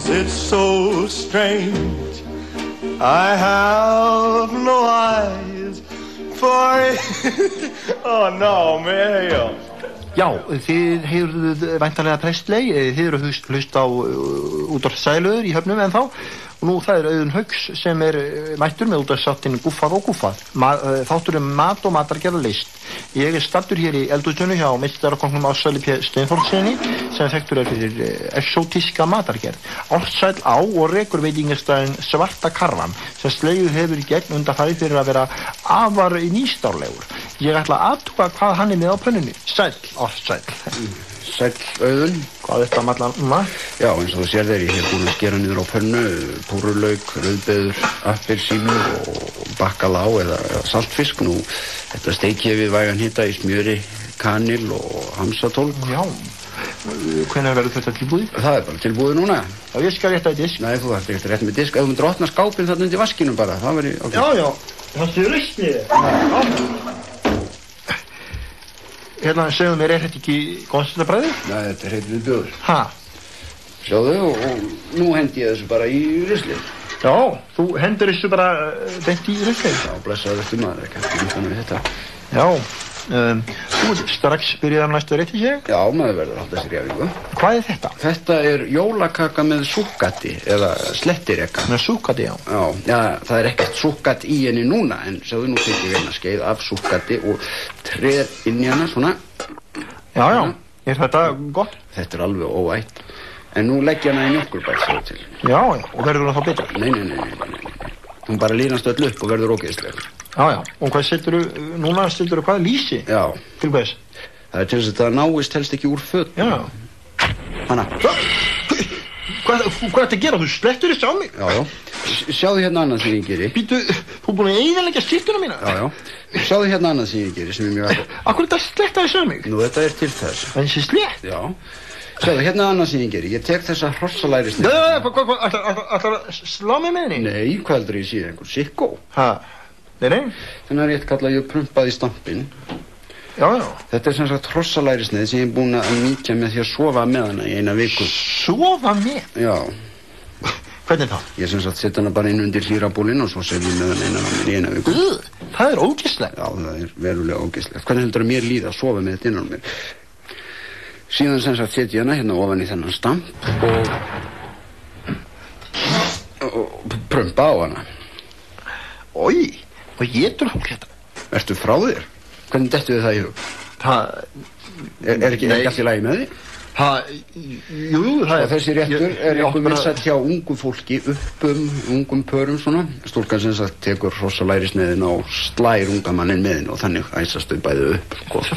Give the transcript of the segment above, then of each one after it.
it's so strange. I have no eyes for oh no, man. Já, þið heyrðuð væntanlega Presley, þið eru hlust á útvarpssælöður í Höfnum ennþá og nú það Auðun Hauks sem mættur með útvarpsþáttinn Gúffað og Gúffað. Þáttur mat og matargerðarlist. Ég staddur hér í eldhúsinu hjá meistarakongnum Ársæli P. Steinþórssyni sem þekktur fyrir exótíska matargerð. Ársæll á og rekur veitingastæðin Svarta Karfan sem slegið hefur í gegn undanfarið fyrir að vera afar nýstárlegur. Ég ætla að athuga hvað hann með á pönnunni. Sæll, Ársæll. Sæll, Auðun. Hvað þetta mallan núna? Já, eins og þú sér þeir, ég hef búin að skera niður á pönnu, púrulauk, rauðbeður, appelsínu og bakkalá eða saltfisk. Nú, þetta steiki ég við vægan hita í smjöri, kanil og hamsatólk. Já, hvenær verður þetta tilbúið? Það bara tilbúið núna. Já, ég skal rétta í disk. Nei, þú þarft ekki rétt með disk. Ef þú myndir opna skápinn þarna undir vaskinum bara, það verður ok. Já, það sé ristnið. Hérna, segðu mér, þetta ekki konstantabræði? Nei, þetta heitir við bjóður. Ha? Sjáðu, og nú hendi ég þessu bara í rislið. Já, þú hendur þessu bara beint í rislið? Já, blessaðu eftir maður, ekki líka með þetta. Já, þú strax byrjaðar næstu rétti sig? Já, maður verður alltaf sér jæfingu. Hvað þetta? Þetta jólakaka með súkkati, eða slettirekka. Með súkkati, já. Já, það ekkert súkkat í henni núna, en sjáðu nú tekið við eina skeið af súkkati og treð inn í hana, svona. Já, þetta gott? Þetta alveg óætt. En nú legg ég hana í mjólkurbætt, sjáðu til. Já, og verður hún þá betur? Nei. Hún bara línast öll upp og verður ógeðsleg. Já, og hvað núna seturðu hvað, lýsi? Já. Til hvers? Það til þess að það náist helst ekki úr fötum. Já. Hanna. Hvað þetta gera? Þú slettur þessu á mig? Já. Sjáðu hérna annað sem ég geri. Býtu, þú búin að eyðileggja skyrtuna mína? Já. Sjáðu hérna annað sem ég geri sem mjög aðeins. Akkur þetta sletta þessu á mig? Nú, þetta til þess. En þessi slett? Já. Sjáðu, hérna annað sem ég geri. Ég tek þessa hrossalæri snið. Ætlar að slá mig með henni? Nei, hvað heldur ég síðan? Einhver sikkó? Ha? Nei. Þannig að rétt kalla ég prumpað í stampinn. Já. Þetta sem sagt hrossalæri snið sem ég búin að nýtja með því að sofa með hana í eina viku. Sofa með? Já. Hvernig þá? Ég sem sagt setja hana bara inn undir hlýrabólinn og svo sef ég með hana í eina viku. Það ógeðslegt. Já, það verulega ógeðslegt. Hvernig heldur að mér líða að sofa með þetta innan mér? Síðan sem sagt setja ég hana hérna ofan í þennan stamp og prumpa á hana. Oj, hvað getur hún þetta? Ertu frá þér? Hvernig dettu þið það í hug? Það ekki allt í lagi með því? Jú, það þessi réttur eitthvað vinsæll hjá ungu fólki ungum pörum svona. Stúlkan sem sagt tekur hrossalæri sniðin og slær unga mannin með henni og þannig æsast þau bæði upp.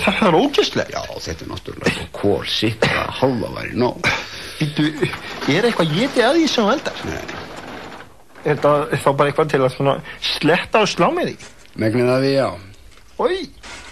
Það ógeðslegt. Já, þetta náttúrulega kól sikra halva væri nóg. Býtu, eitthvað éti að því sem þú eldar? Nei. Þetta þá bara eitthvað til að svona sletta og slá með því? Megnið að því, já. Oj.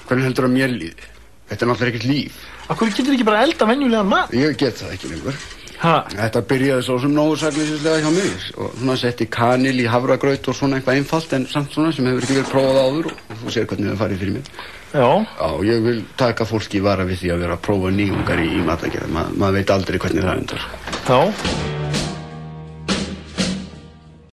Hvernig heldur að mér líði? Þetta náttúrulega ekkert líf. Akkur getur ekki bara elda venjulegan mat? Ég get það ekki lengur. Ha? Þetta byrjaði svo sem nógu sakleysislega hjá mig og svona setti kanil í hafragraut og svona eitthvað einfalt en samt svona sem hefur ekki verið prófað áður og þú sér hvernig það farið fyrir mig. Já. Já, ég vil taka fólki vara við því að vera að prófa nýjungar í matagerð. Maður veit aldrei hvernig það endar. Já.